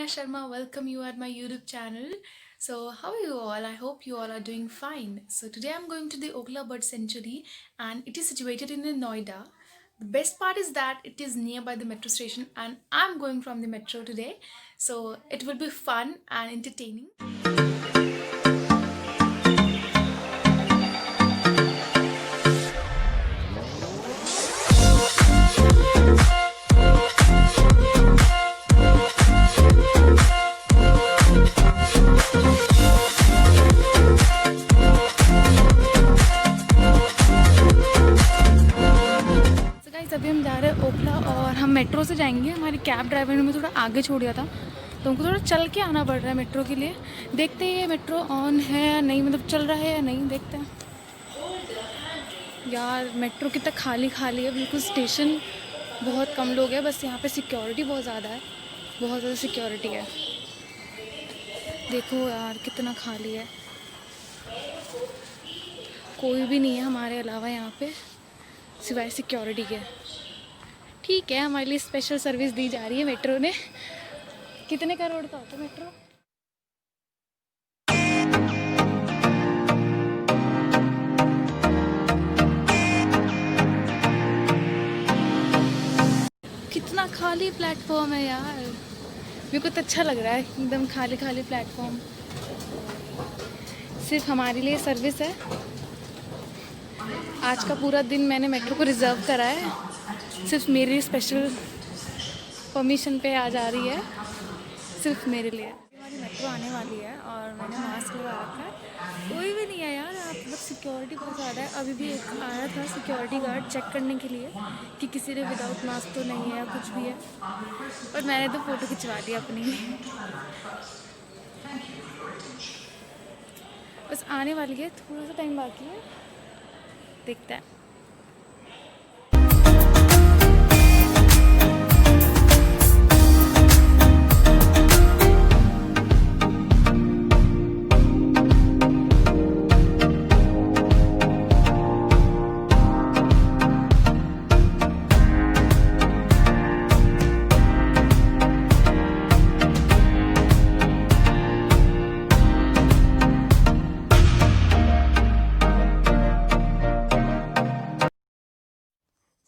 Sharma. Welcome you at my YouTube channel. So, how are you all? I hope you all are doing fine. So, today I'm going to the Okhla Bird Sanctuary and it is situated in Noida. The best part is that it is nearby the metro station and I'm going from the metro today. So, it will be fun and entertaining. अभी हम जा रहे हैं ओखला और हम metro से जाएंगे। हमारी कैब ड्राइवर ने हमें थोड़ा आगे छोड़ दिया था तो हमको थोड़ा चल के आना पड़ रहा है मेट्रो के लिए। देखते हैं ये मेट्रो ऑन है या नहीं, मतलब चल रहा है या नहीं, देखते हैं। यार मेट्रो कितना खाली खाली है, बिल्कुल स्टेशन बहुत कम लोग हैं, बस यहाँ पे सिक्योरिटी बहुत ज़्यादा है, बहुत ज़्यादा सिक्योरिटी है। देखो यार कितना खाली है, कोई भी नहीं है हमारे अलावा यहाँ पे सिवाय सिक्योरिटी के। ठीक है, हमारे लिए स्पेशल सर्विस दी जा रही है मेट्रो ने। कितने करोड़ का होता है मेट्रो? कितना खाली प्लेटफॉर्म है यार, मेरे को तो अच्छा लग रहा है, एकदम खाली खाली प्लेटफॉर्म। सिर्फ हमारे लिए सर्विस है। आज का पूरा दिन मैंने मेट्रो को रिज़र्व करा है, सिर्फ मेरी स्पेशल परमिशन पे आ जा रही है, सिर्फ मेरे लिए। हमारी मेट्रो आने वाली है और मैंने मास्क लगा रखा है। कोई भी नहीं है यार, आप मतलब सिक्योरिटी बहुत ज़्यादा है। अभी भी एक आया था सिक्योरिटी गार्ड चेक करने के लिए कि किसी ने विदाउट मास्क तो नहीं है या कुछ भी है, और मैंने तो फ़ोटो खिंचवा दी अपनी। बस आने वाली है, थोड़ा सा टाइम बाकी है, देखता है।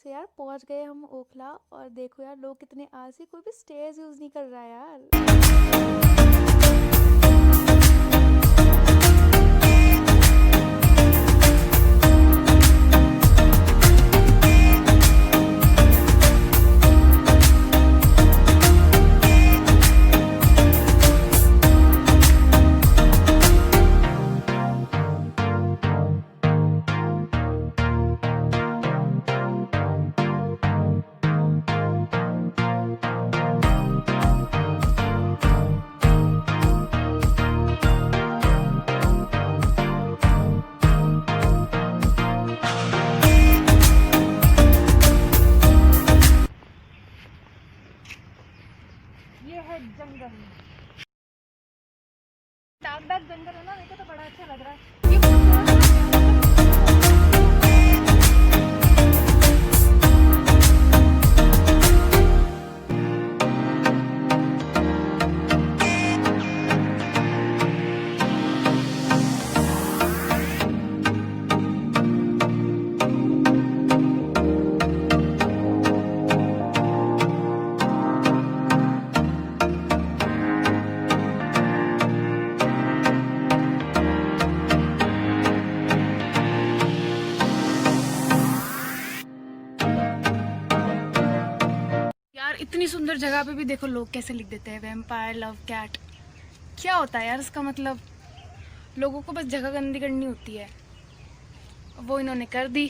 यार पहुंच गए हम ओखला, और देखो यार लोग कितने आलसी, कोई भी स्टेज यूज़ नहीं कर रहा है यार। ये है जंगल, दाग दाग जंगल है ना, मेरे को तो बड़ा अच्छा लग रहा है। इतनी सुंदर जगह पे भी देखो लोग कैसे लिख देते हैं वैम्पायर लव कैट। क्या होता है यार इसका मतलब? लोगों को बस जगह गंदी करनी होती है, वो इन्होंने कर दी।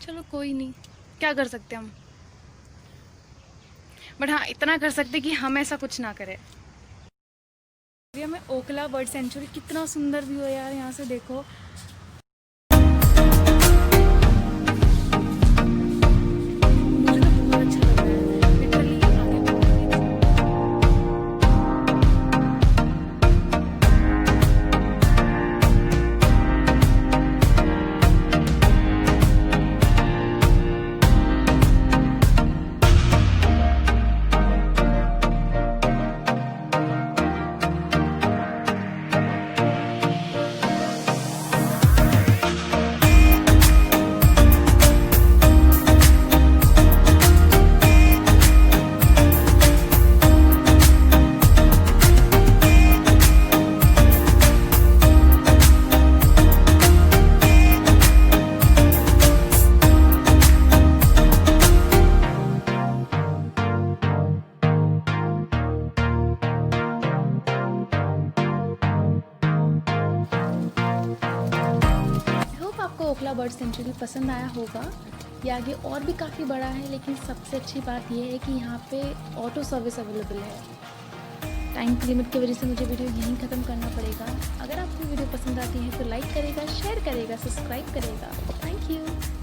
चलो कोई नहीं, क्या कर सकते हम, बट हाँ इतना कर सकते कि हम ऐसा कुछ ना करें। अभी हमें ओखला बर्ड सेंचुरी, कितना सुंदर व्यू है यार यहाँ से, देखो। ओखला बर्ड सेंचुरी पसंद आया होगा। ये आगे और भी काफ़ी बड़ा है, लेकिन सबसे अच्छी बात यह है कि यहाँ पे ऑटो सर्विस अवेलेबल है। टाइम की लिमिट की वजह से मुझे वीडियो यहीं ख़त्म करना पड़ेगा। अगर आपको वीडियो पसंद आती है तो लाइक करेगा, शेयर करेगा, सब्सक्राइब करेगा। Thank you.